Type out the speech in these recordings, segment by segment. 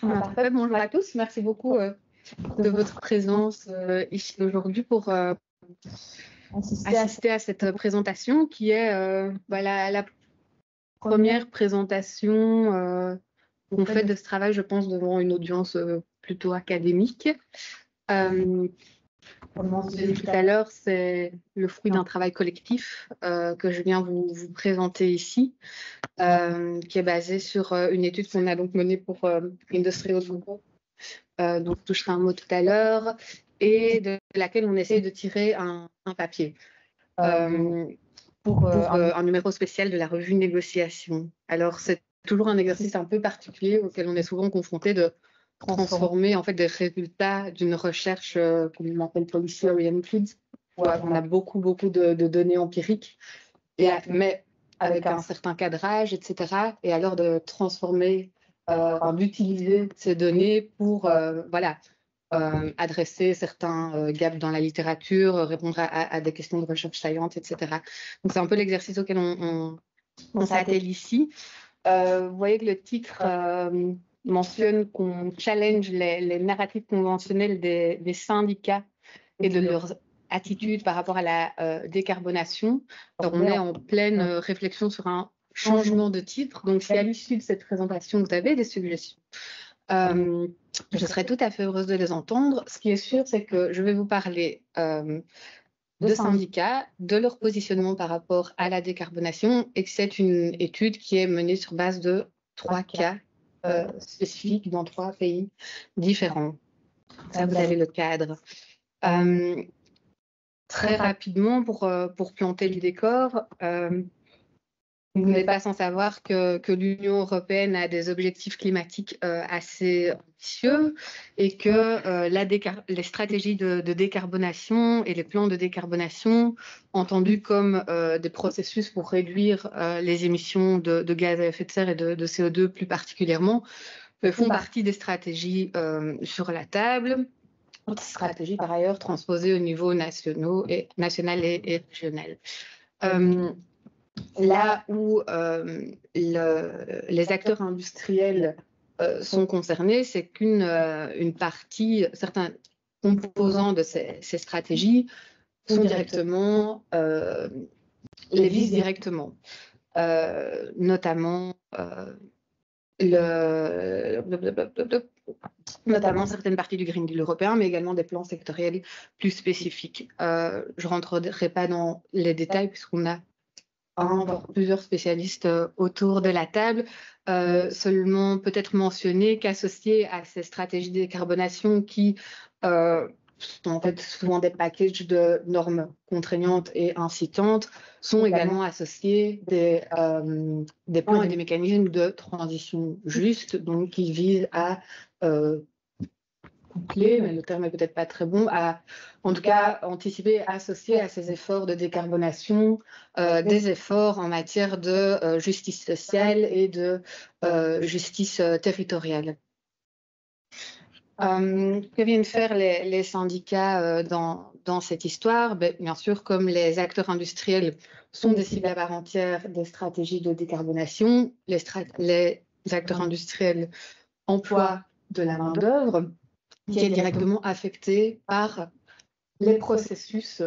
Parfait. Bonjour à tous. Merci beaucoup de votre présence ici aujourd'hui pour assister à cette présentation qui est la première présentation qu'on fait de ce travail, je pense, devant une audience plutôt académique. Comme mentionné tout à l'heure, c'est le fruit d'un travail collectif que je viens vous présenter ici, qui est basé sur une étude qu'on a donc menée pour Industrial Group, dont je toucherai un mot tout à l'heure, et de laquelle on essaie de tirer un papier pour un numéro spécial de la revue Négociation. Alors, c'est toujours un exercice un peu particulier auquel on est souvent confronté de transformer en fait des résultats d'une recherche qu'on appelle policy oriented, où on a beaucoup de données empiriques, mais avec un certain cadrage, etc. Et alors de transformer, d'utiliser ces données pour adresser certains gaps dans la littérature, répondre à des questions de recherche saillantes, etc. Donc c'est un peu l'exercice auquel on s'attelle ici. Vous voyez que le titre mentionne qu'on challenge les narratifs conventionnels des syndicats et de leurs attitudes par rapport à la décarbonation. Alors, on est en pleine réflexion sur un changement de titre. Donc, si à l'issue de cette présentation, vous avez des suggestions, je serais tout à fait heureuse de les entendre. Ce qui est sûr, c'est que je vais vous parler de syndicats, de leur positionnement par rapport à la décarbonation, et que c'est une étude qui est menée sur base de 3 cas spécifiques dans 3 pays différents. Ça, vous avez le cadre. Très rapidement, pour planter le décor, vous n'êtes pas sans savoir que l'Union européenne a des objectifs climatiques assez ambitieux et que les stratégies de décarbonation et les plans de décarbonation, entendus comme des processus pour réduire les émissions de gaz à effet de serre et de CO2 plus particulièrement, font partie des stratégies sur la table. Autre stratégie, par ailleurs, transposée au niveau national et régional. Là où les acteurs industriels sont concernés, c'est qu'une partie, certains composants de ces stratégies sont directement, les visent directement, notamment certaines parties du Green Deal européen, mais également des plans sectoriels plus spécifiques. Je ne rentrerai pas dans les détails puisqu'on a voire plusieurs spécialistes autour de la table. Seulement peut-être mentionner qu'associés à ces stratégies de décarbonation qui sont en fait souvent des packages de normes contraignantes et incitantes, sont également associés des plans et des mécanismes de transition juste, donc qui visent à coupler, mais le terme est peut-être pas très bon, en tout cas anticiper, associer à ces efforts de décarbonation des efforts en matière de justice sociale et de justice territoriale. Que viennent faire les syndicats dans cette histoire? Bien sûr, comme les acteurs industriels sont des cibles à part entière des stratégies de décarbonation, les acteurs industriels emploient de la main-d'œuvre qui est directement affectée par les processus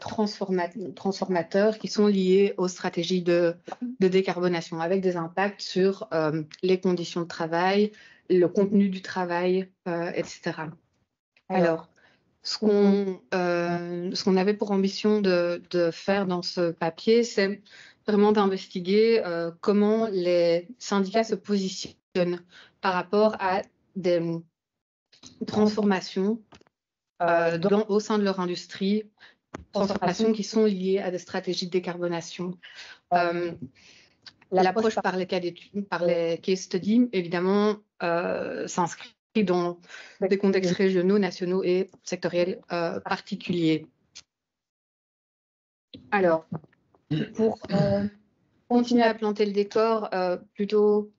transformateurs qui sont liés aux stratégies de décarbonation, avec des impacts sur les conditions de travail, le contenu du travail, etc. Alors, ce qu'on avait pour ambition de faire dans ce papier, c'est vraiment d'investiguer comment les syndicats se positionnent par rapport à des transformations au sein de leur industrie, transformations qui sont liées à des stratégies de décarbonation. L'approche par les cas d'études, par les case studies, évidemment, s'inscrit dans des contextes régionaux, nationaux et sectoriels particuliers. Alors, pour continuer à planter le décor, plutôt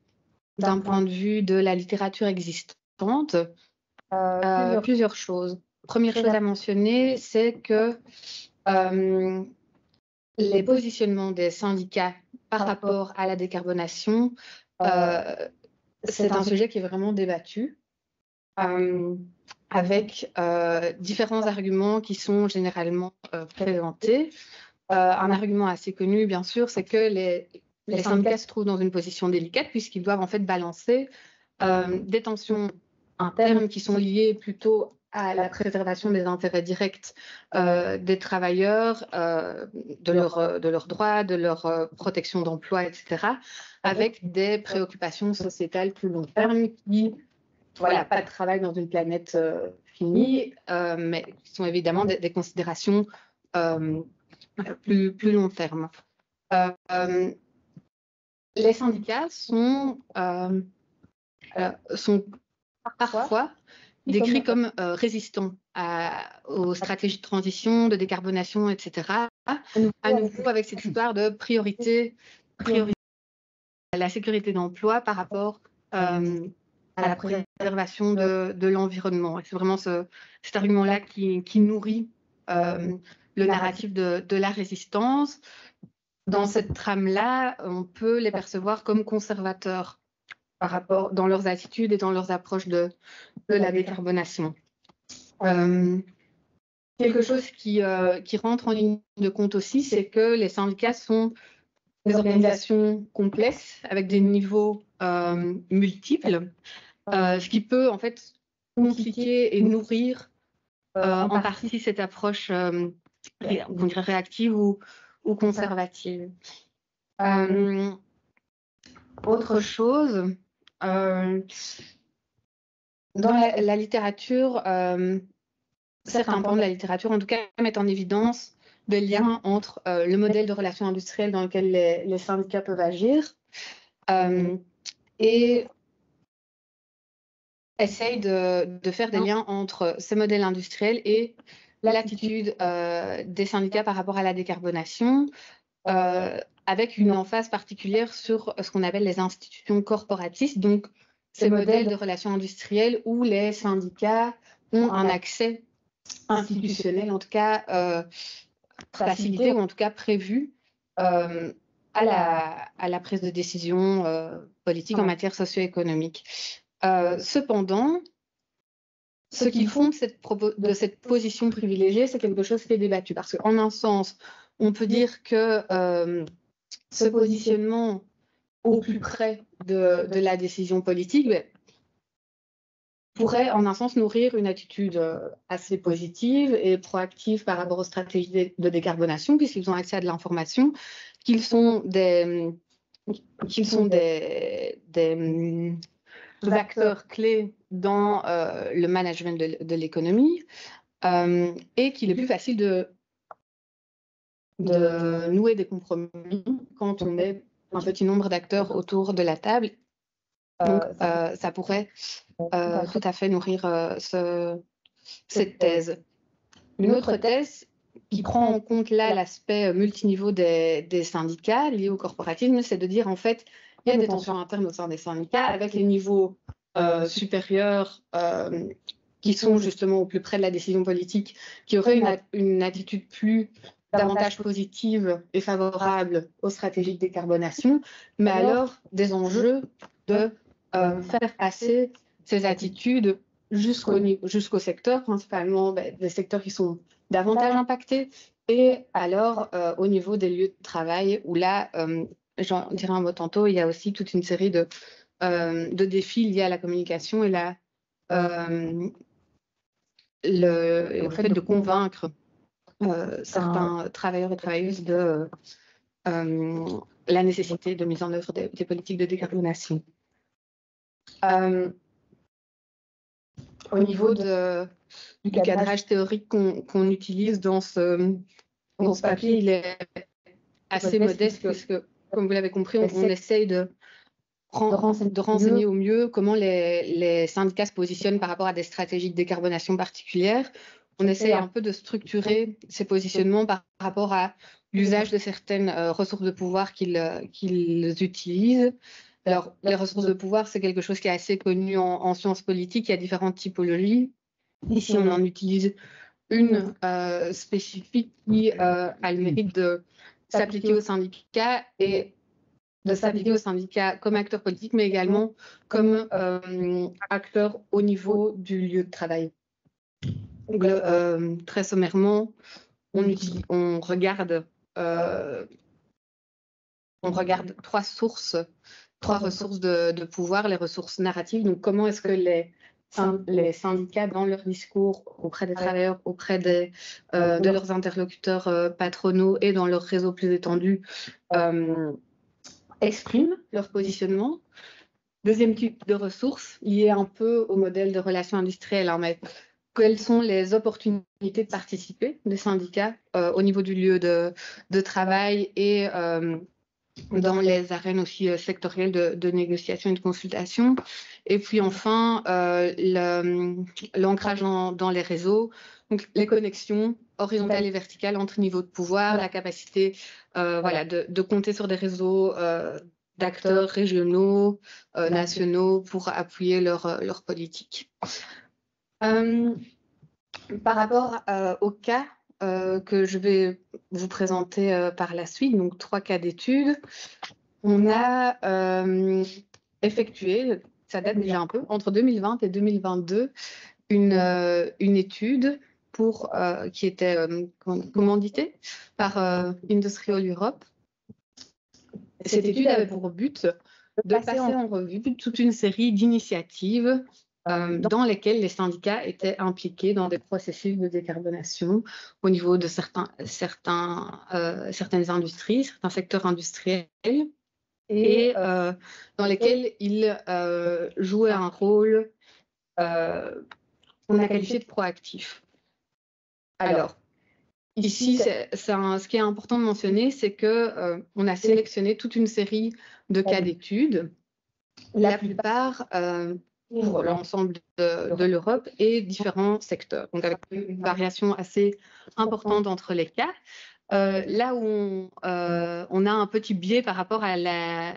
d'un point de vue de la littérature existante, plusieurs choses. Première chose à mentionner, c'est que les positionnements des syndicats par rapport à la décarbonation c'est un sujet qui est vraiment débattu, avec différents arguments qui sont généralement présentés. Un argument assez connu, bien sûr, c'est que les syndicats se trouvent dans une position délicate puisqu'ils doivent en fait balancer des tensions internes qui sont liées plutôt à la préservation des intérêts directs des travailleurs, de leurs droits, de leur protection d'emploi, etc., avec des préoccupations sociétales plus long terme qui, voilà, pas de travail dans une planète finie, mais qui sont évidemment des considérations plus long terme. Les syndicats sont parfois décrits comme résistants aux stratégies de transition, de décarbonation, etc. À nouveau, avec cette histoire de priorité à la sécurité d'emploi par rapport à la préservation de l'environnement. Et c'est vraiment cet argument-là qui nourrit le narratif de la résistance. Dans cette trame-là, on peut les percevoir comme conservateurs par rapport dans leurs attitudes et dans leurs approches de la décarbonation. Quelque chose qui rentre en ligne de compte aussi, c'est que les syndicats sont des organisations complexes avec des niveaux multiples, ce qui peut en fait compliquer et nourrir en partie cette approche on dirait réactive ou conservative. Autre chose, dans la littérature, certains pans de la littérature, en tout cas, mettent en évidence des liens entre le modèle de relations industrielles dans lequel les syndicats peuvent agir et essayent de faire des liens entre ces modèles industriels et l'attitude des syndicats par rapport à la décarbonation, avec une emphase particulière sur ce qu'on appelle les institutions corporatistes, donc ces modèles de relations industrielles où les syndicats ont un accès institutionnel, en tout cas facilité ou en tout cas prévu à la prise de décision politique en matière socio-économique. Cependant, ce qu'ils font de cette position privilégiée, c'est quelque chose qui est débattu. Parce qu'en un sens, on peut dire que ce positionnement au plus près de la décision politique pourrait, en un sens, nourrir une attitude assez positive et proactive par rapport aux stratégies de décarbonation, puisqu'ils ont accès à de l'information, qu'ils sont des acteurs clés dans le management de l'économie, et qu'il est plus facile de nouer des compromis quand on est un petit nombre d'acteurs autour de la table. Donc, ça pourrait tout à fait nourrir cette thèse. Une autre thèse qui prend en compte là l'aspect multiniveau des syndicats liés au corporatisme, c'est de dire en fait, il y a des tensions internes au sein des syndicats avec les niveaux supérieurs qui sont justement au plus près de la décision politique, qui auraient une attitude davantage positive et favorable aux stratégies de décarbonation, mais alors des enjeux de faire passer ces attitudes jusqu'au secteur, principalement des secteurs qui sont davantage impactés, et alors au niveau des lieux de travail, où là, j'en dirai un mot tantôt, il y a aussi toute une série de défis liés à la communication et au fait de convaincre certains travailleurs et travailleuses de la nécessité de mise en œuvre des politiques de décarbonation. Au niveau du cadrage théorique qu'on utilise dans ce papier, il est assez modeste puisque, comme vous l'avez compris, on essaye de renseigner au mieux comment les syndicats se positionnent par rapport à des stratégies de décarbonation particulières. On essaye un peu de structurer ces positionnements par rapport à l'usage de certaines ressources de pouvoir qu'ils utilisent. Alors, les ressources de pouvoir, c'est quelque chose qui est assez connu en sciences politiques. Il y a différentes typologies. Ici, on en utilise une spécifique qui a le mérite de s'appliquer aux syndicats et de s'appliquer aux syndicats comme acteurs politiques, mais également comme acteurs au niveau du lieu de travail. Donc, très sommairement, on regarde trois ressources de pouvoir, les ressources narratives. Donc, comment est-ce que les syndicats, dans leur discours auprès des travailleurs, auprès de leurs interlocuteurs patronaux et dans leur réseau plus étendu, expriment leur positionnement. Deuxième type de ressources, liées un peu au modèle de relations industrielles, hein, mais quelles sont les opportunités de participer des syndicats au niveau du lieu de travail et dans les arènes aussi sectorielles de négociation et de consultation. Et puis enfin, l'ancrage dans les réseaux, donc les connexions horizontales et verticales entre niveaux de pouvoir, la capacité de compter sur des réseaux d'acteurs régionaux, nationaux pour appuyer leur politique. Par rapport au cas que je vais vous présenter par la suite, donc 3 cas d'études. On a effectué, ça date déjà un peu, entre 2020 et 2022, une étude qui était commanditée par Industrial Europe. Cette étude avait pour but de passer en revue toute une série d'initiatives dans lesquelles les syndicats étaient impliqués dans des processus de décarbonation au niveau de certaines industries, certains secteurs industriels, et dans lesquels ils jouaient un rôle qu'on a qualifié de proactif. Alors, ici, ce qui est important de mentionner, c'est qu'on a sélectionné toute une série de cas d'études, la plupart pour l'ensemble de l'Europe et différents secteurs, donc avec une variation assez importante entre les cas. Là où on a un petit biais par rapport à l'état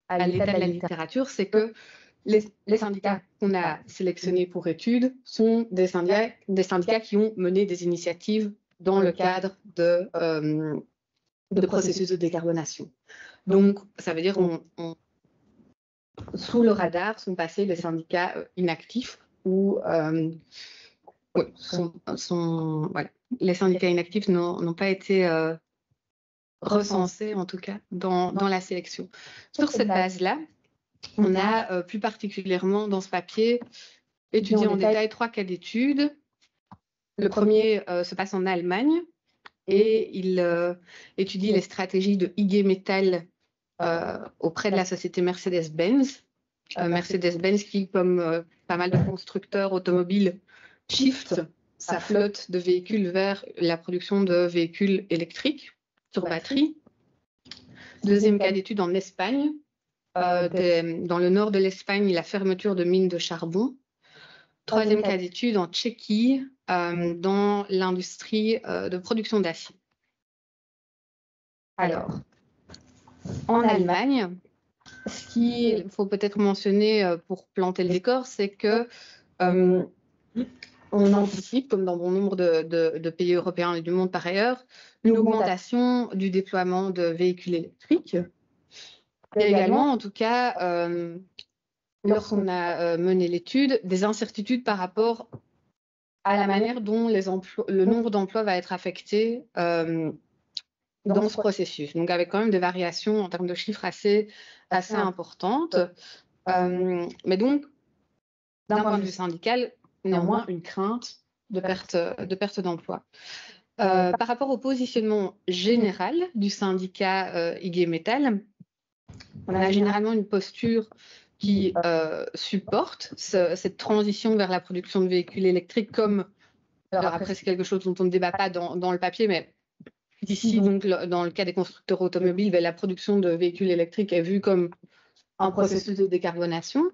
de la littérature, c'est que les syndicats qu'on a sélectionnés pour études sont des syndicats qui ont mené des initiatives dans le cadre de processus de décarbonation. Donc, ça veut dire sous le radar sont passés les syndicats inactifs ou les syndicats inactifs n'ont pas été recensés, en tout cas, dans la sélection. Sur cette base-là, on a plus particulièrement dans ce papier étudié en détail 3 cas d'études. Le premier se passe en Allemagne et il étudie les stratégies de IG Metall auprès de la société Mercedes-Benz. Mercedes-Benz qui, comme pas mal de constructeurs automobiles, shift sa flotte de véhicules vers la production de véhicules électriques sur batterie. Deuxième cas d'étude en Espagne. Dans le nord de l'Espagne, la fermeture de mines de charbon. Troisième cas d'étude en Tchéquie, dans l'industrie de production d'acier. Alors, en Allemagne, ce qu'il faut peut-être mentionner pour planter le décor, c'est que on anticipe, comme dans bon nombre de pays européens et du monde par ailleurs, une augmentation du déploiement de véhicules électriques. Et également, en tout cas, lorsqu'on a mené l'étude, des incertitudes par rapport à la manière dont le nombre d'emplois va être affecté dans ce processus. Donc, avec quand même des variations en termes de chiffres assez importantes. Mais donc, d'un point de vue syndical, néanmoins, une crainte de perte d'emploi. Par rapport au positionnement général du syndicat IG Metall, on a généralement une posture qui supporte cette transition vers la production de véhicules électriques comme, alors après c'est quelque chose dont on ne débat pas dans le papier, mais ici, donc, dans le cas des constructeurs automobiles, la production de véhicules électriques est vue comme un processus de décarbonation.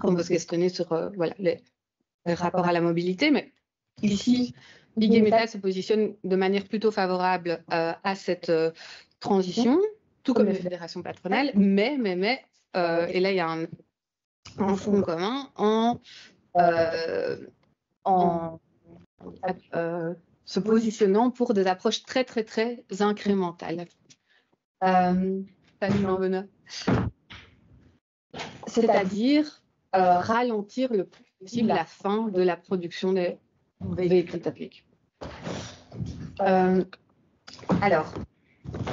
On peut se questionner sur les rapports à la mobilité, mais ici, IG Metall se positionne de manière plutôt favorable à cette transition, tout comme les fédérations patronales, mais et là il y a un front commun se positionnant pour des approches très incrémentales. Salut Jean-Benoît. C'est-à-dire ralentir le plus possible la fin de la production des véhicules thermiques. Alors,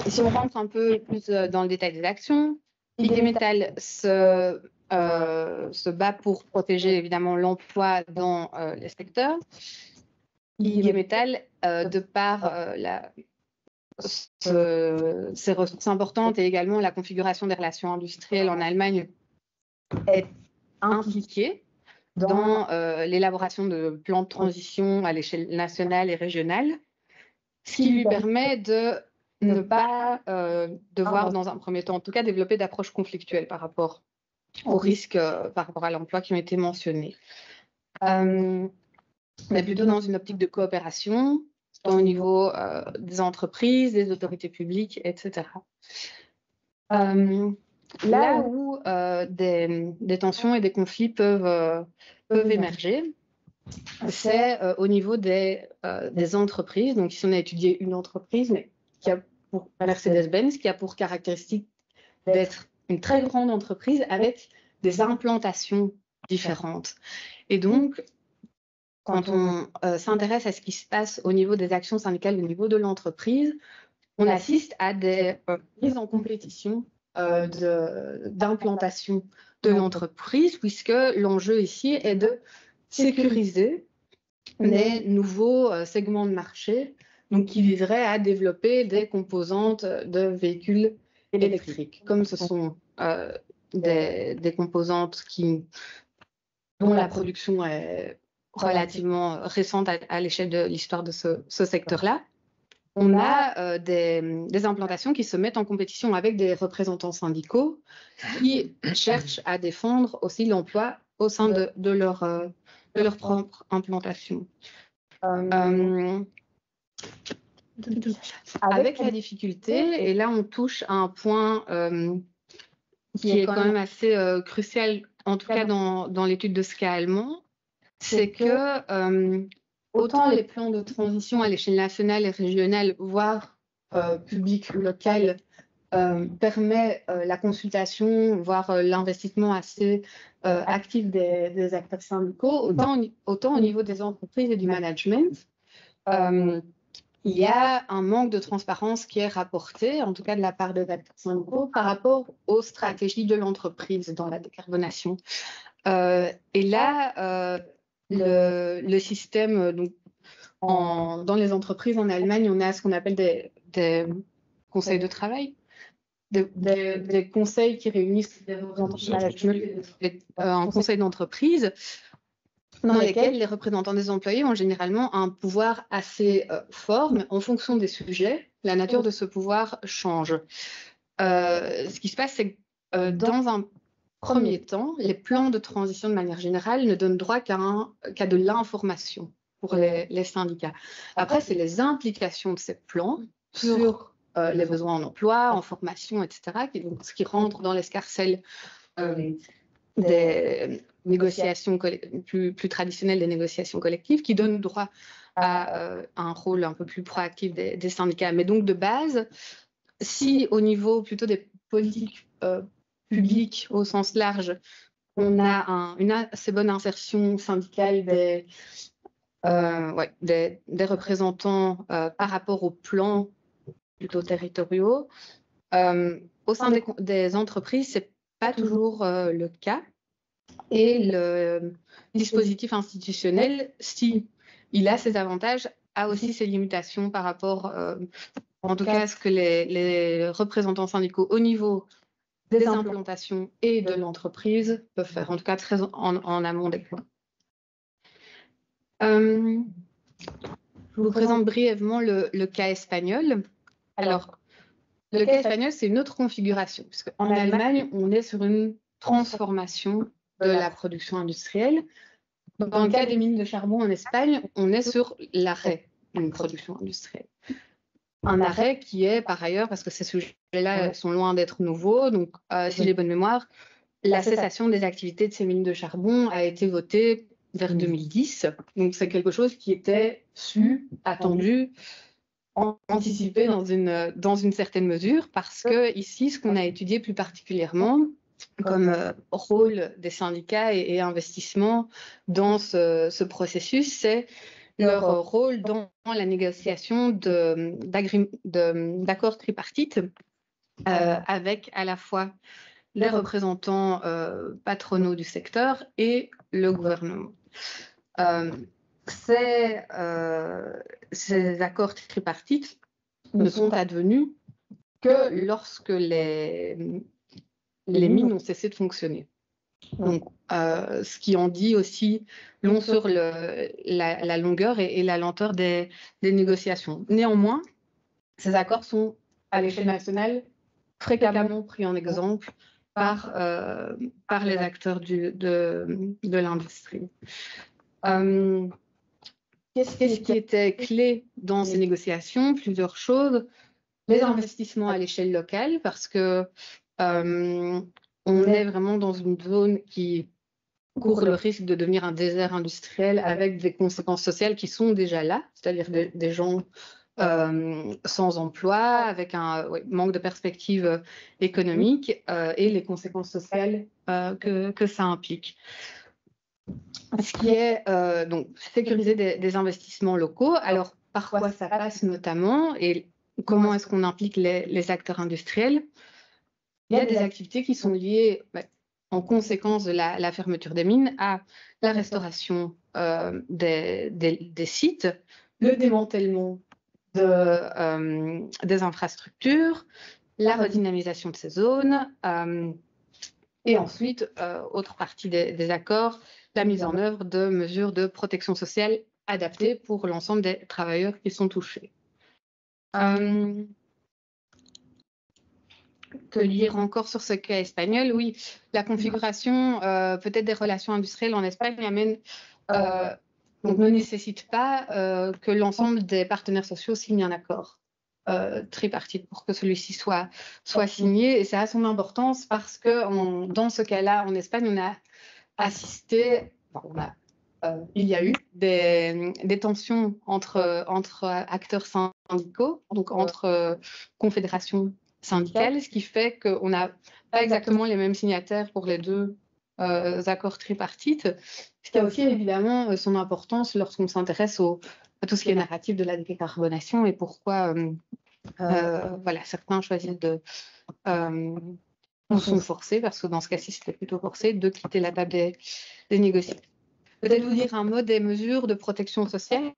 si on rentre un peu plus dans le détail des actions, IG Metall se bat pour protéger évidemment l'emploi dans les secteurs. IG Metall, de par ses ressources importantes et également la configuration des relations industrielles en Allemagne, est impliqué dans l'élaboration de plans de transition à l'échelle nationale et régionale, ce qui lui permet de ne pas devoir, dans un premier temps, en tout cas, développer d'approches conflictuelles par rapport aux risques, par rapport à l'emploi qui ont été mentionnés. On est plutôt dans une optique de coopération, tant au niveau des entreprises, des autorités publiques, etc. Là où des tensions et des conflits peuvent émerger, c'est au niveau des entreprises. Donc ici, on a étudié une entreprise, mais qui a pour Mercedes-Benz, qui a pour caractéristique d'être une très grande entreprise avec des implantations différentes. Et donc, quand on s'intéresse à ce qui se passe au niveau des actions syndicales, au niveau de l'entreprise, on assiste à des mises en compétition d'implantation de l'entreprise, puisque l'enjeu ici est de sécuriser les nouveaux segments de marché, donc qui viseraient à développer des composantes de véhicules électriques, comme ce sont des composantes dont la production est relativement récente à l'échelle de l'histoire de ce secteur-là. On a des implantations qui se mettent en compétition avec des représentants syndicaux qui cherchent à défendre aussi l'emploi au sein de leur propre implantation. Avec la difficulté, et là on touche à un point qui est quand même assez crucial, en tout cas dans l'étude de ce cas allemand, c'est que autant les plans de transition à l'échelle nationale et régionale, voire publique ou locale, permet la consultation, voire l'investissement assez actif des acteurs syndicaux, autant au niveau des entreprises et du management. Il y a un manque de transparence qui est rapporté, en tout cas de la part des acteurs syndicaux, par rapport aux stratégies de l'entreprise dans la décarbonation. Et là, le système, donc, dans les entreprises en Allemagne, on a ce qu'on appelle des conseils de travail, des conseils qui réunissent des représentants de management, un conseil d'entreprise, dans lesquels les représentants des employés ont généralement un pouvoir assez fort, mais en fonction des sujets, la nature de ce pouvoir change. Ce qui se passe, c'est que dans un premier temps, les plans de transition de manière générale ne donnent droit qu'à de l'information pour les syndicats. Après, c'est les implications de ces plans sur les besoins en emploi, en formation, etc., ce qui rentre dans l'escarcelle des négociations plus traditionnelles, des négociations collectives, qui donnent droit à un rôle un peu plus proactif des syndicats. Mais donc, de base, si au niveau plutôt des politiques publiques au sens large, on a une assez bonne insertion syndicale des représentants par rapport aux plans plutôt territoriaux, au sein des entreprises, c'est pas toujours le cas. Et le dispositif institutionnel, si il a ses avantages, a aussi ses limitations par rapport, en tout cas, à ce que les représentants syndicaux au niveau des implantations et de l'entreprise peuvent faire, en tout cas très en amont des plans. Je vous présente brièvement le cas espagnol. Alors, le cas espagnol, c'est une autre configuration, puisqu'en Allemagne, on est sur une transformation de la production industrielle. Dans le cas des mines de charbon en Espagne, on est sur l'arrêt d'une production industrielle. Un arrêt qui est, par ailleurs, parce que ces sujets-là sont loin d'être nouveaux, donc si j'ai bonne mémoire, la cessation des activités de ces mines de charbon a été votée vers 2010. Donc c'est quelque chose qui était su, attendu, anticipé dans une certaine mesure, parce que ici, ce qu'on a étudié plus particulièrement comme rôle des syndicats et investissement dans ce processus, c'est leur rôle dans la négociation d'accords tripartites avec à la fois les représentants patronaux du secteur et le gouvernement. Ces accords tripartites ne sont advenus que lorsque les mines ont cessé de fonctionner. Donc, ce qui en dit aussi long sur la longueur et la lenteur des négociations. Néanmoins, ces accords sont, à l'échelle nationale, fréquemment pris en exemple par les acteurs de l'industrie. Qu'est-ce qui était clé dans ces négociations? Plusieurs choses. Les investissements à l'échelle locale, parce que on est vraiment dans une zone qui court le risque de devenir un désert industriel avec des conséquences sociales qui sont déjà là, c'est-à-dire des gens sans emploi, avec un manque de perspectives économiques et les conséquences sociales que ça implique. Ce qui est donc sécuriser des investissements locaux. Alors, par quoi ça passe notamment et comment est-ce qu'on implique les acteurs industriels? Il y a des activités qui sont liées, en conséquence de la fermeture des mines, à la restauration des sites, le démantèlement des infrastructures, la redynamisation de ces zones, et ensuite, autre partie des accords, la mise en œuvre de mesures de protection sociale adaptées pour l'ensemble des travailleurs qui sont touchés. Que lire encore sur ce cas espagnol? Oui, la configuration peut-être des relations industrielles en Espagne donc ne nécessite pas que l'ensemble des partenaires sociaux signent un accord tripartite pour que celui-ci soit signé. Et ça a son importance parce que dans ce cas-là, en Espagne, on a assisté, il y a eu des tensions entre acteurs syndicaux, donc entre confédérations syndicales, ce qui fait qu'on n'a pas exactement les mêmes signataires pour les deux accords tripartites, ce qui a aussi évidemment son importance lorsqu'on s'intéresse à tout ce qui est narratif de la décarbonation et pourquoi certains choisissent ou sont forcés, parce que dans ce cas-ci c'était plutôt forcé, de quitter la table des négociations. Peut-être vous dire un mot des mesures de protection sociale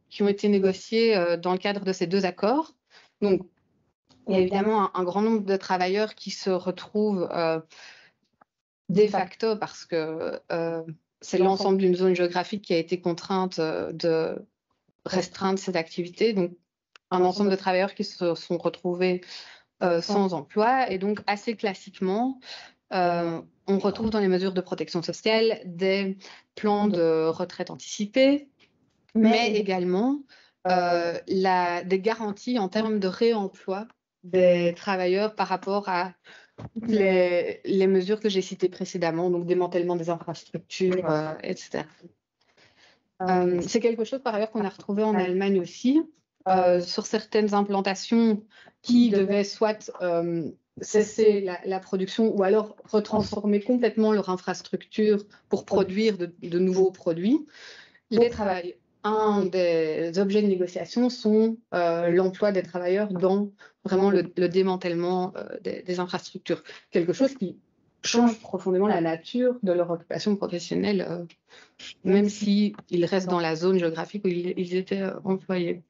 qui ont été négociées dans le cadre de ces deux accords. Donc, il y a évidemment un grand nombre de travailleurs qui se retrouvent de facto parce que c'est l'ensemble d'une zone géographique qui a été contrainte de restreindre ses activités. Donc, un ensemble de travailleurs qui se sont retrouvés sans emploi. Et donc, assez classiquement, on retrouve dans les mesures de protection sociale des plans de retraite anticipée, mais également des garanties en termes de réemploi des travailleurs par rapport à les mesures que j'ai citées précédemment, donc démantèlement des infrastructures, etc. C'est quelque chose par ailleurs qu'on a retrouvé en Allemagne aussi, sur certaines implantations qui devaient soit cesser la production ou alors retransformer complètement leur infrastructure pour produire de nouveaux produits. Un des objets de négociation sont l'emploi des travailleurs dans vraiment le démantèlement des infrastructures. Quelque chose qui change profondément la nature de leur occupation professionnelle, même s'ils restent dans la zone géographique où ils étaient employés.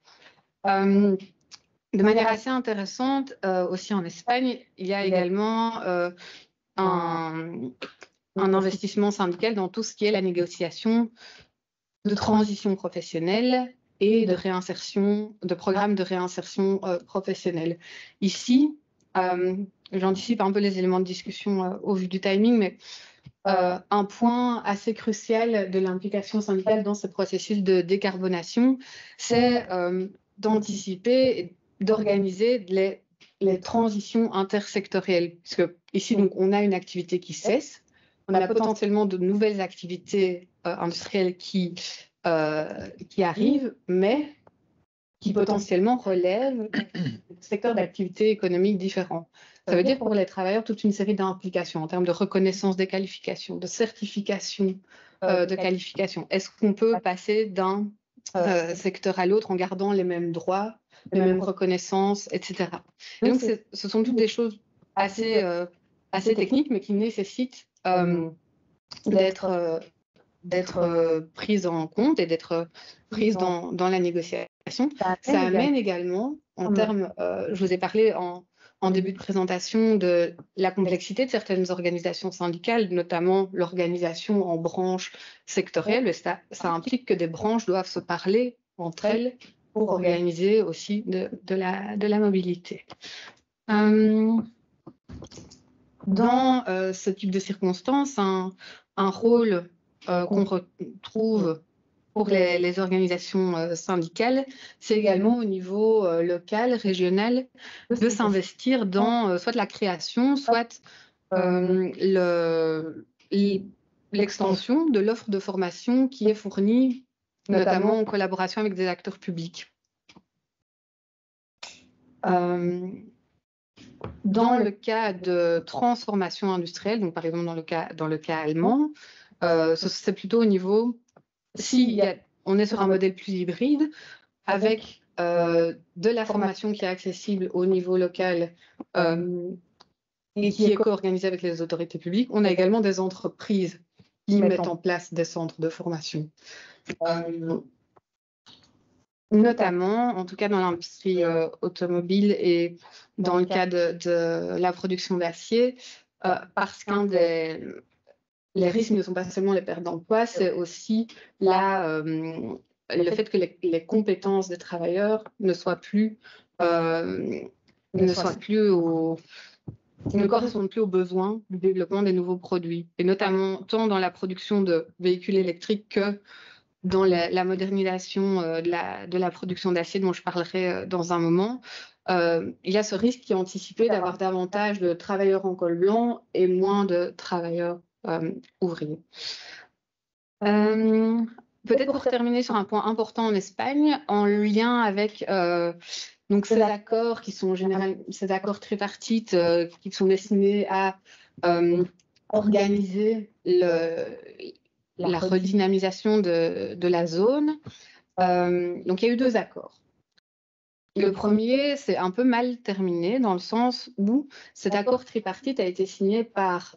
De manière assez intéressante, aussi en Espagne, il y a également un investissement syndical dans tout ce qui est la négociation de transition professionnelle et de réinsertion, de programmes de réinsertion professionnelle. Ici, j'anticipe un peu les éléments de discussion au vu du timing, mais un point assez crucial de l'implication syndicale dans ce processus de décarbonation, c'est d'anticiper et d'organiser les transitions intersectorielles. Parce que ici, donc, on a une activité qui cesse, on a potentiellement de nouvelles activités industrielles qui arrivent, mais qui potentiellement relèvent de secteurs d'activité économique différents. Ça veut dire pour les travailleurs toute une série d'implications en termes de reconnaissance des qualifications, de certification de qualifications. Est-ce qu'on peut passer d'un secteur à l'autre en gardant les mêmes droits, les mêmes reconnaissances, etc. Et donc, ce sont toutes des choses assez techniques, mais qui nécessitent d'être prises en compte et d'être prises dans la négociation. Ça amène également, en termes, je vous ai parlé en début de présentation de la complexité de certaines organisations syndicales, notamment l'organisation en branches sectorielles. Et ça implique que des branches doivent se parler entre elles pour organiser aussi de la mobilité. Dans ce type de circonstances, un rôle qu'on retrouve pour les organisations syndicales, c'est également au niveau local, régional, de s'investir dans soit la création, soit l'extension de l'offre de formation qui est fournie, notamment en collaboration avec des acteurs publics. Dans le cas de transformation industrielle, donc par exemple dans le cas allemand, c'est plutôt au niveau, on est sur un modèle plus hybride, avec de la formation qui est accessible au niveau local et qui est co-organisée avec les autorités publiques. On a également des entreprises qui mettent en place des centres de formation. Notamment, en tout cas dans l'industrie automobile et dans le cas de la production d'acier, parce les risques ne sont pas seulement les pertes d'emploi, c'est aussi le fait que les compétences des travailleurs ne correspondent plus aux besoins du développement des nouveaux produits, et notamment tant dans la production de véhicules électriques que dans la modernisation de la production d'acier dont je parlerai dans un moment. Il y a ce risque qui est anticipé d'avoir davantage de travailleurs en col blanc et moins de travailleurs ouvriers. Peut-être pour terminer sur un point important en Espagne, en lien avec donc ces accords qui sont ces accords tripartites qui sont destinés à organiser la redynamisation de la zone. Donc il y a eu 2 accords. Le premier, c'est un peu mal terminé dans le sens où cet accord tripartite a été signé par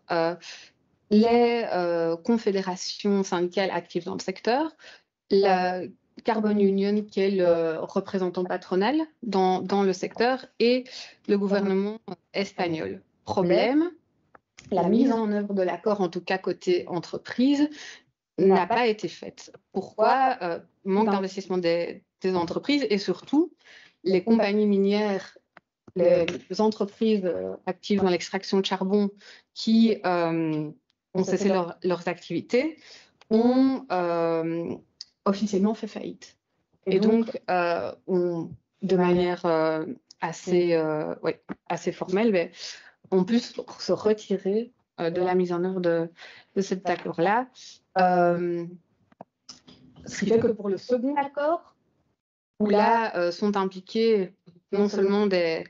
les confédérations syndicales actives dans le secteur, la Carbon Union qui est le représentant patronal dans le secteur et le gouvernement espagnol. Problème, la mise en œuvre de l'accord, en tout cas côté entreprise, n'a pas été faite. Pourquoi? Manque d'investissement des entreprises et surtout les compagnies minières, les entreprises actives dans l'extraction de charbon qui ont cessé leurs activités ont officiellement fait faillite. Et donc, de manière assez formelle, ont pu se retirer de la mise en œuvre de cet accord-là. Ce qui fait que pour le second accord, où là sont impliqués non seulement des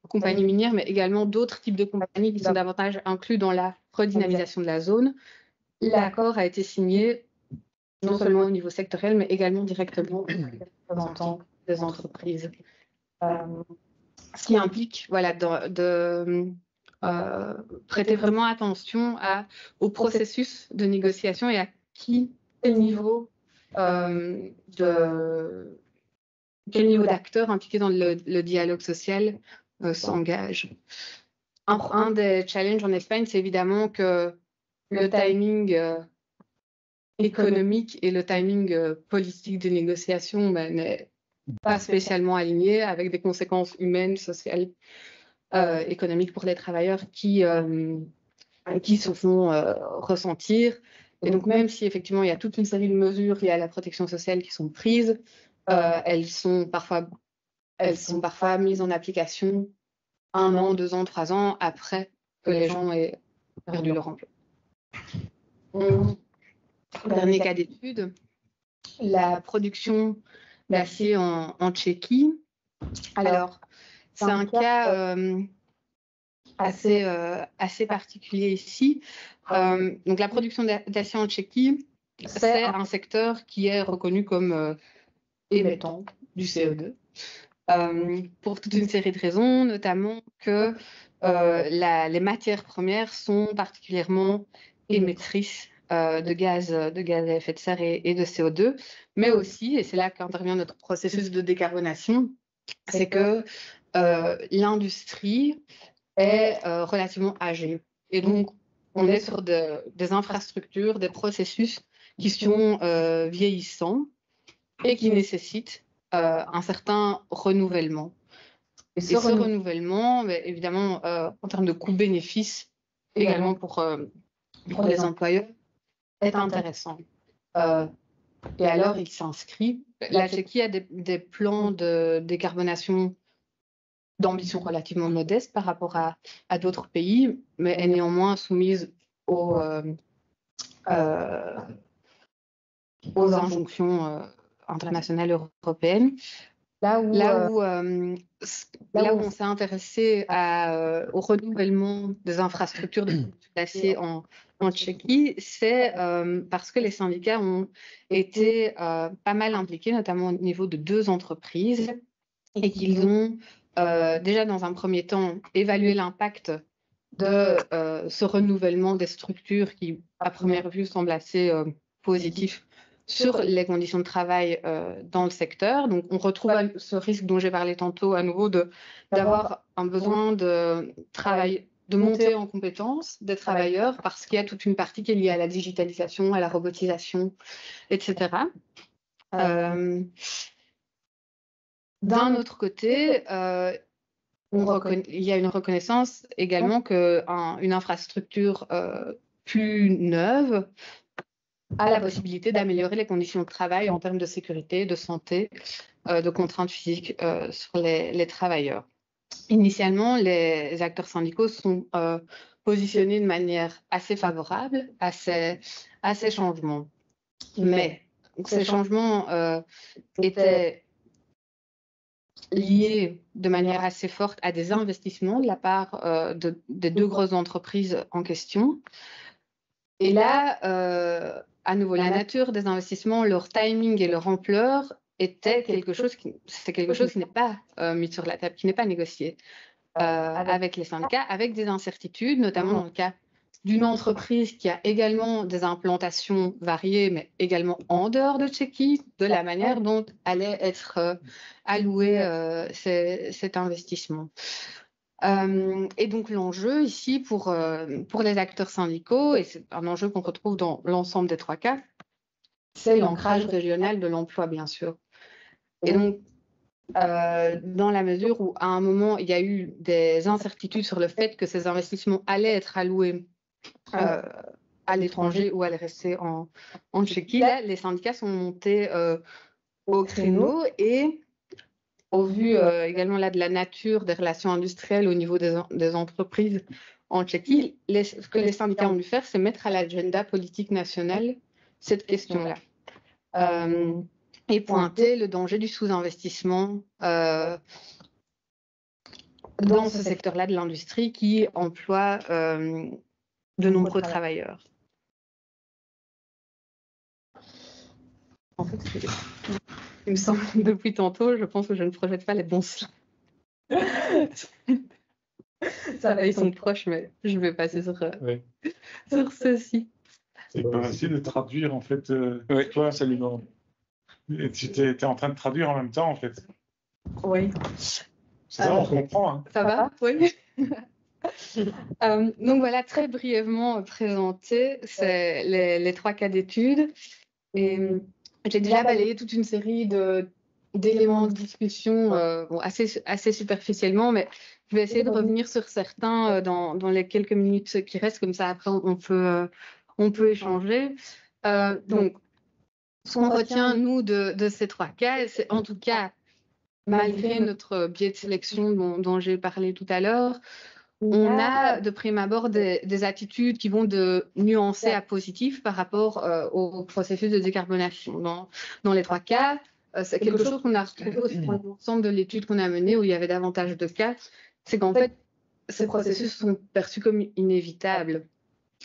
compagnies minières, mais également d'autres types de compagnies qui sont davantage inclus dans la redynamisation de la zone, l'accord a été signé non seulement au niveau sectoriel, mais également directement avec les représentants des entreprises. Ce qui implique de prêter vraiment attention au processus de négociation et à quel niveau d'acteurs impliqués dans le dialogue social s'engage. Un des challenges en Espagne, c'est évidemment que le timing économique et le timing politique des négociations n'est pas spécialement aligné, avec des conséquences humaines, sociales, économiques pour les travailleurs qui se font ressentir. Et donc, même si effectivement il y a toute une série de mesures liées à la protection sociale qui sont prises, elles sont parfois mises en application 1 an, 2 ans, 3 ans après que les gens aient perdu leur emploi. Dernier cas d'étude, la production d'acier en Tchéquie. Alors, c'est un cas assez particulier ici. Donc, la production d'acier en Tchéquie, c'est un secteur qui est reconnu comme émettant du CO2. Pour toute une série de raisons, notamment que les matières premières sont particulièrement émettrices de gaz à effet de serre et de CO2, mais aussi, et c'est là qu'intervient notre processus de décarbonation, c'est que l'industrie est relativement âgée. Et donc, on est sur des infrastructures, des processus qui sont vieillissants et qui nécessitent un certain renouvellement. Et ce renouvellement, évidemment, en termes de coût-bénéfice, également pour les employeurs, est intéressant. Et alors, il s'inscrit. La Tchéquie a des plans de décarbonation d'ambition relativement modeste par rapport à d'autres pays, mais est néanmoins soumise aux injonctions internationales européennes. Là où on s'est intéressé au renouvellement des infrastructures de production d'acier en Tchéquie, c'est parce que les syndicats ont été pas mal impliqués, notamment au niveau de 2 entreprises, et qu'ils ont déjà dans un premier temps évalué l'impact de ce renouvellement des structures qui, à première vue, semble assez positif sur les conditions de travail dans le secteur. Donc, on retrouve ce risque dont j'ai parlé tantôt à nouveau d'avoir un besoin de travail, de monter en compétences des travailleurs parce qu'il y a toute une partie qui est liée à la digitalisation, à la robotisation, etc. D'un autre côté, il y a une reconnaissance également qu'une infrastructure plus neuve a la possibilité d'améliorer les conditions de travail en termes de sécurité, de santé, de contraintes physiques sur les travailleurs. Initialement, les acteurs syndicaux sont positionnés de manière assez favorable à ces changements. Mais ces changements étaient liés de manière assez forte à des investissements de la part des 2 grosses entreprises en question. Et là, à nouveau, la nature des investissements, leur timing et leur ampleur était quelque chose qui n'est pas mis sur la table, qui n'est pas négocié avec les syndicats, avec des incertitudes, notamment dans le cas d'une entreprise qui a également des implantations variées, mais également en dehors de Tchéquie, de la manière dont allait être alloué cet investissement. Et donc l'enjeu ici pour les acteurs syndicaux, et c'est un enjeu qu'on retrouve dans l'ensemble des 3 cas, c'est l'ancrage régional de l'emploi, bien sûr. Et donc, dans la mesure où à un moment, il y a eu des incertitudes sur le fait que ces investissements allaient être alloués à l'étranger ou allaient rester en Tchéquie, là, les syndicats sont montés au créneau et au vu également là, de la nature des relations industrielles au niveau des entreprises en Tchéquie, ce que les syndicats ont dû faire, c'est mettre à l'agenda politique nationale cette question-là. Et pointer le danger du sous-investissement dans ce secteur-là de l'industrie qui emploie de nombreux travailleurs. En fait, il me semble depuis tantôt, je pense que je ne projette pas les bons slides. Ils sont proches, mais je vais passer sur ceci. C'est pas facile de traduire, en fait. Toi, absolument. Tu étais en train de traduire en même temps, en fait. Oui. Ça, on comprend. Hein. Ça va? Oui. Donc voilà, très brièvement présenté, c'est les 3 cas d'études. Et j'ai déjà balayé toute une série d'éléments de discussion assez superficiellement, mais je vais essayer de revenir sur certains dans les quelques minutes qui restent, comme ça après on peut échanger. Donc, ce qu'on retient, nous, de ces 3 cas, c'est en tout cas, malgré notre biais de sélection dont j'ai parlé tout à l'heure, on a de prime abord des attitudes qui vont de nuancées à positives par rapport au processus de décarbonation. Dans les 3 cas, c'est quelque chose qu'on a retrouvé aussi dans l'ensemble de l'étude qu'on a menée, où il y avait davantage de cas, c'est qu'en fait, ces processus sont perçus comme inévitables.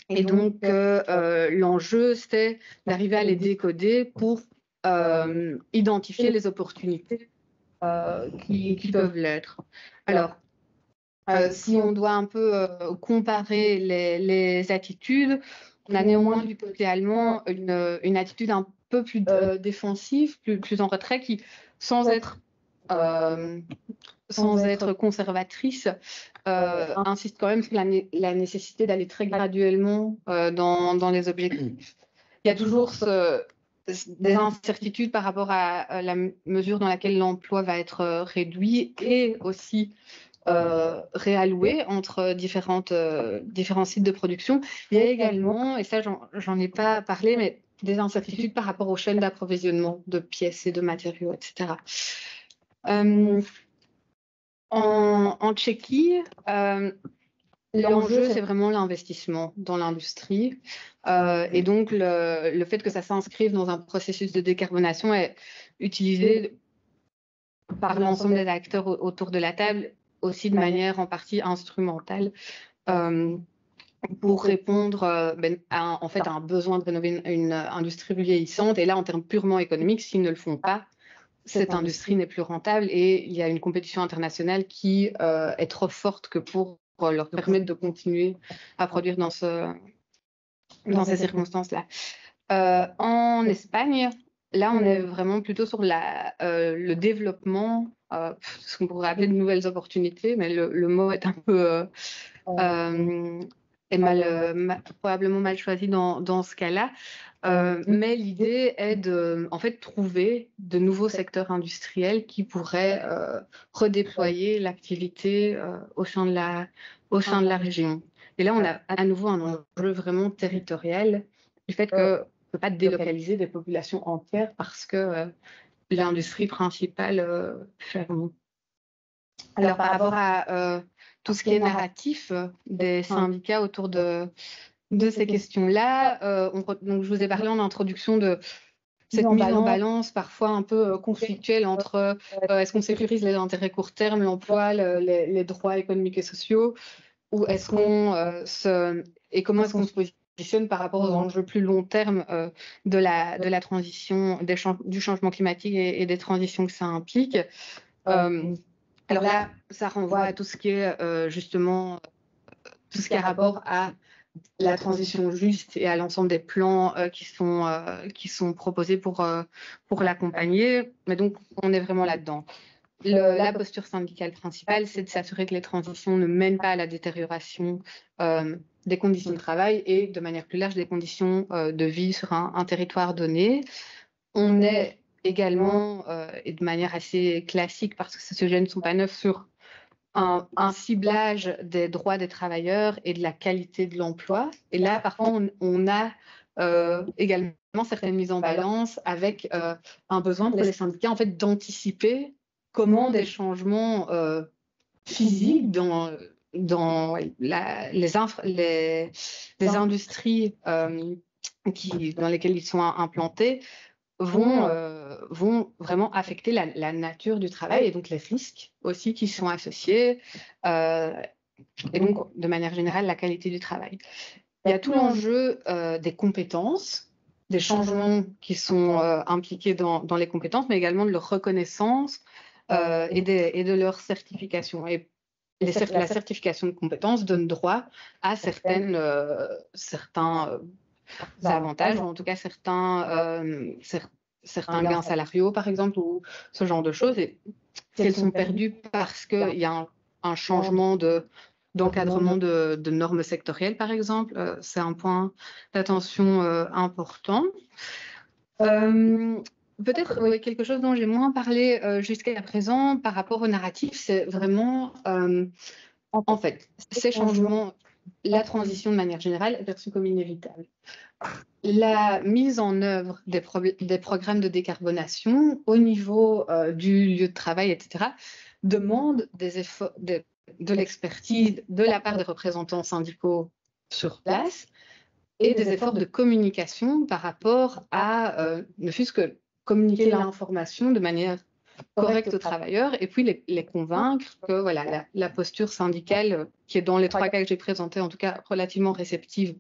Et donc, l'enjeu, c'était d'arriver à les décoder pour identifier les opportunités qui peuvent l'être. Alors, si on doit un peu comparer les attitudes, on a néanmoins du côté allemand une attitude un peu plus défensive, plus en retrait, qui, sans être conservatrice, insiste quand même sur la nécessité d'aller très graduellement dans les objectifs. Il y a toujours des incertitudes par rapport à la mesure dans laquelle l'emploi va être réduit et aussi réalloué entre différents sites de production. Il y a également, et ça j'en ai pas parlé, mais des incertitudes par rapport aux chaînes d'approvisionnement de pièces et de matériaux, etc. En Tchéquie, l'enjeu, c'est vraiment l'investissement dans l'industrie. Et donc, le fait que ça s'inscrive dans un processus de décarbonation est utilisé par l'ensemble des acteurs autour de la table, aussi de manière en partie instrumentale, pour répondre à un besoin de rénover une industrie vieillissante. Et là, en termes purement économiques, s'ils ne le font pas, cette industrie n'est plus rentable et il y a une compétition internationale qui est trop forte que pour leur permettre de continuer à produire dans ces circonstances-là. En Espagne, là, on est vraiment plutôt sur le développement, ce qu'on pourrait appeler de nouvelles opportunités, mais le mot est un peu probablement mal choisi dans ce cas-là. Mais l'idée est de trouver de nouveaux secteurs industriels qui pourraient redéployer l'activité au sein de la région. Et là, on a à nouveau un enjeu vraiment territorial du fait qu'on ne peut pas délocaliser des populations entières parce que l'industrie principale ferme. Alors, par rapport à tout ce qui est narratif des syndicats autour de ces questions-là, donc je vous ai parlé en introduction de cette mise en balance parfois un peu conflictuelle entre est-ce qu'on sécurise les intérêts court terme, l'emploi, les droits économiques et sociaux, ou est-ce qu'on et comment est-ce qu'on se positionne par rapport aux enjeux plus long terme de la transition, du changement climatique et des transitions que ça implique. Alors là, ça renvoie à tout ce qui est justement tout ce qui a rapport à la transition juste et à l'ensemble des plans qui sont proposés pour l'accompagner. Mais donc, on est vraiment là-dedans. La posture syndicale principale, c'est de s'assurer que les transitions ne mènent pas à la détérioration des conditions de travail et, de manière plus large, des conditions de vie sur un territoire donné. On est également, et de manière assez classique, parce que ces sujets ne sont pas neufs, sur un ciblage des droits des travailleurs et de la qualité de l'emploi. Et là, parfois, on a également certaines mises en balance avec un besoin pour les syndicats en fait, d'anticiper comment des changements physiques dans les industries dans lesquelles ils sont implantés vont vraiment affecter la nature du travail et donc les risques aussi qui sont associés et donc de manière générale la qualité du travail. Il y a tout l'enjeu des compétences, des changements qui sont impliqués dans les compétences, mais également de leur reconnaissance et de leur certification. Et la certification de compétences donne droit à certains avantages, ou en tout cas certains gains salariaux, par exemple, ou ce genre de choses. Et si elles sont perdues parce qu'il y a un changement d'encadrement de normes sectorielles, par exemple, c'est un point d'attention important. Peut-être quelque chose dont j'ai moins parlé jusqu'à présent par rapport au narratif, c'est vraiment, en fait, ces changements, la transition de manière générale est perçue comme inévitable. La mise en œuvre des programmes de décarbonation au niveau du lieu de travail, etc., demande des efforts, de l'expertise de la part des représentants syndicaux sur place et des efforts de communication par rapport à ne fût-ce que communiquer l'information de manière correcte aux travailleurs et puis les convaincre que voilà, la posture syndicale, qui est dans les 3 cas que j'ai présentés, en tout cas relativement réceptive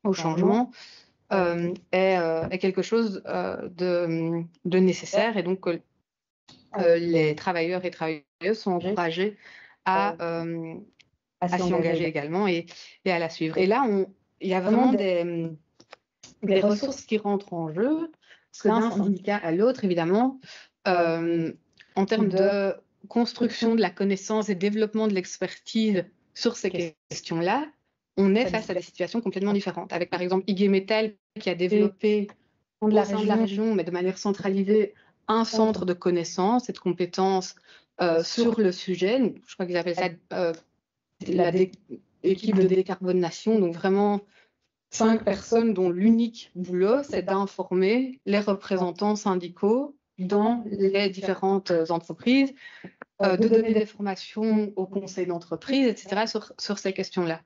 au changement, est quelque chose de nécessaire, et donc les travailleurs et travailleuses sont encouragés à s'y engager également et à la suivre. Et là, il y a vraiment des ressources qui rentrent en jeu, parce que d'un syndicat à l'autre, évidemment, en termes de construction de la connaissance et développement de l'expertise sur ces questions-là, on est face à des situations complètement différentes. Avec, par exemple, IG Metall, qui a développé au sein de la région, mais de manière centralisée, un centre de connaissances et de compétences sur le sujet. Je crois qu'ils appellent ça l'équipe de décarbonation. Donc, vraiment 5 personnes dont l'unique boulot, c'est d'informer les représentants syndicaux dans les différentes entreprises, de donner des formations au conseil d'entreprise, etc., sur ces questions-là.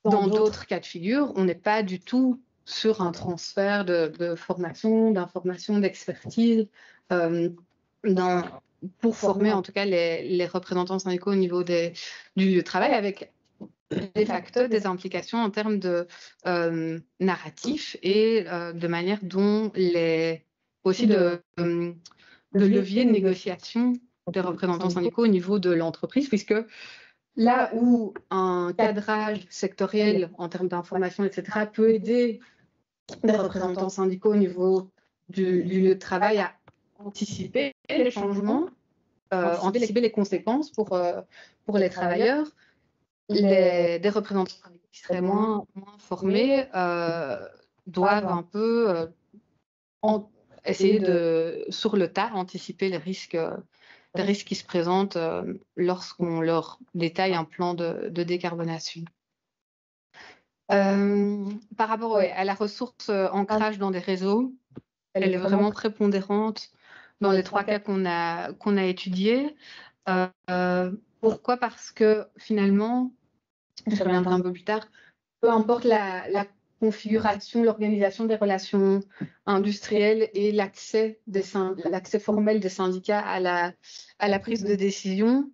Dans d'autres cas de figure, on n'est pas du tout sur un transfert de formation, d'information, d'expertise, pour former en tout cas les représentants syndicaux au niveau du travail, avec de facto des implications en termes de narratif et de manière dont aussi de levier de négociation des représentants syndicaux au niveau de l'entreprise, puisque là où un cadrage sectoriel en termes d'information, etc., peut aider des représentants syndicaux au niveau du lieu de travail à anticiper les changements, anticiper les conséquences pour les travailleurs, des représentants qui seraient moins formés doivent un peu essayer sur le tas, anticiper les risques qui se présentent lorsqu'on leur détaille un plan de décarbonation. Par rapport à la ressource ancrage dans des réseaux, elle est vraiment prépondérante dans les 3 cas qu'on a étudiés. Pourquoi ? Parce que finalement, je reviendrai un peu plus tard, peu importe la configuration, l'organisation des relations industrielles et l'accès formel des syndicats à la prise de décision,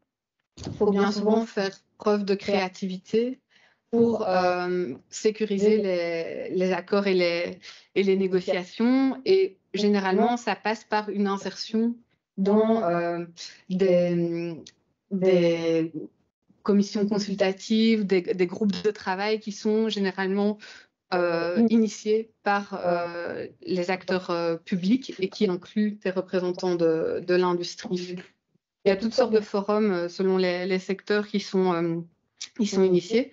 il faut bien souvent faire preuve de créativité pour sécuriser les accords et les négociations. Et généralement, ça passe par une insertion dans des commissions consultatives, des groupes de travail qui sont généralement initiés par les acteurs publics et qui incluent des représentants de l'industrie. Il y a toutes sortes de forums selon les secteurs qui sont initiés.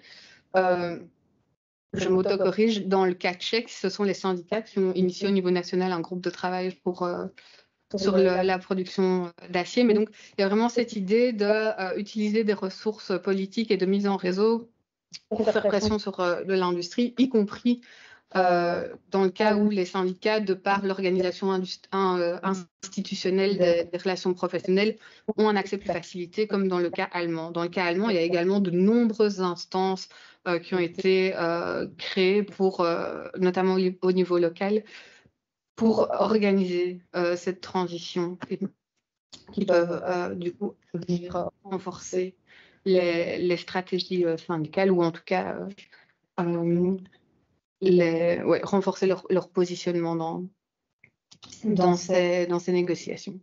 Je m'auto-corrige, dans le cas tchèque, ce sont les syndicats qui ont initié au niveau national un groupe de travail sur la production d'acier. Mais donc, il y a vraiment cette idée d'utiliser des ressources politiques et de mise en réseau pour faire pression sur l'industrie, y compris dans le cas où les syndicats, de par l'organisation institutionnelle des relations professionnelles, ont un accès plus facilité, comme dans le cas allemand. Dans le cas allemand, il y a également de nombreuses instances qui ont été créées notamment au niveau local, pour organiser cette transition, qui peuvent du coup venir renforcer les stratégies syndicales, ou en tout cas renforcer leur positionnement dans ces négociations.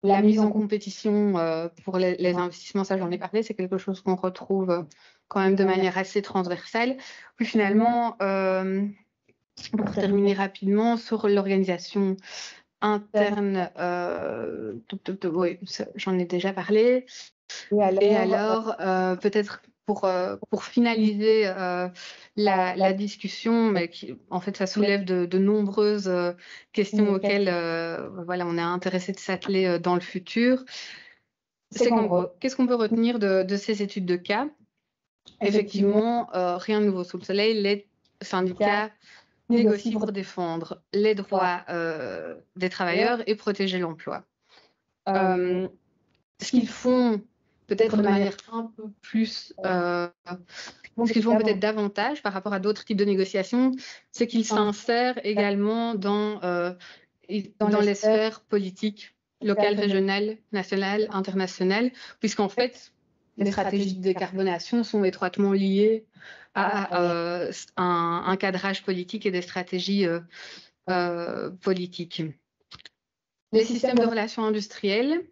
La mise en compétition pour les investissements, ça j'en ai parlé, c'est quelque chose qu'on retrouve quand même de manière assez transversale. Puis finalement, pour terminer rapidement, sur l'organisation interne, oui, j'en ai déjà parlé. Et alors, peut-être pour finaliser la discussion, mais qui, en fait, ça soulève de nombreuses questions auxquelles on est intéressé de s'atteler dans le futur. C'est qu'en gros, qu'est-ce qu'on peut retenir de ces études de cas ? Effectivement, rien de nouveau sous le soleil. Les syndicats négocient pour défendre les droits des travailleurs et protéger l'emploi. Ce qu'ils font peut-être de manière un peu plus... ce qu'ils font peut-être davantage par rapport à d'autres types de négociations, c'est qu'ils s'insèrent également dans les sphères politiques, locales, régionales, nationales, internationales, puisqu'en fait, les stratégies de décarbonation sont étroitement liées à un cadrage politique et des stratégies politiques. Les systèmes de relations industrielles,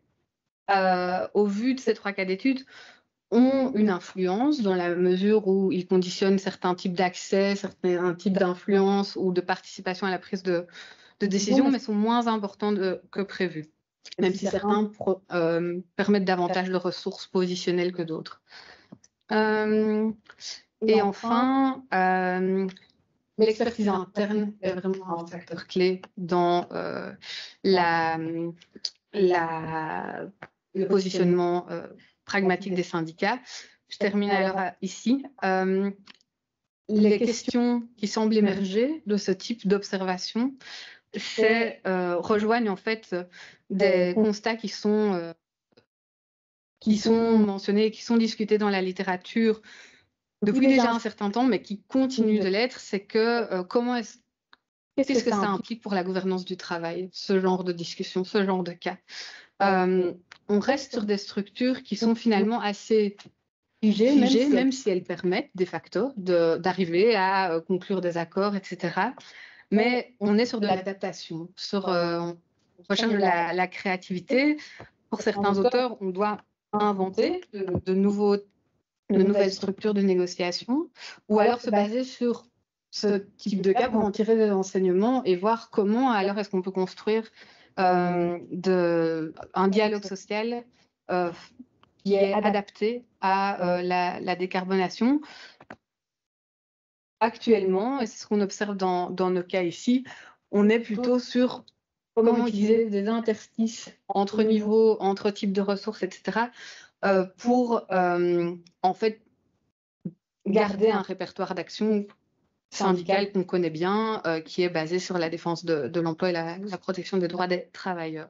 au vu de ces 3 cas d'études, ont une influence dans la mesure où ils conditionnent certains types d'accès, certains types d'influence ou de participation à la prise de décision, mais sont moins importants que prévu, même si certains permettent davantage de ressources positionnelles que d'autres. Et enfin, l'expertise interne est vraiment un facteur clé dans le positionnement pragmatique des syndicats. Je termine alors ici. Les questions qui semblent émerger de ce type d'observation rejoignent en fait des constats qui sont mentionnés, qui sont discutés dans la littérature depuis déjà un certain temps, mais qui continuent de l'être. C'est que qu'est-ce que ça implique pour la gouvernance du travail, ce genre de discussion, ce genre de cas. On reste sur des structures qui sont finalement assez figées, même si elles permettent de facto d'arriver à conclure des accords, etc. Mais on est sur de l'adaptation, on recherche de la créativité. Pour certains auteurs, on doit inventer de nouvelles structures de négociation, ou alors se baser sur ce type de cas pour en tirer des enseignements et voir comment alors est-ce qu'on peut construire un dialogue social qui est adapté à la décarbonation. Actuellement, et c'est ce qu'on observe dans nos cas ici, on est plutôt sur comment utiliser des interstices entre niveaux, entre types de ressources, etc., pour en fait garder un répertoire d'action syndicale qu'on connaît bien, qui est basé sur la défense de l'emploi et la protection des droits des travailleurs.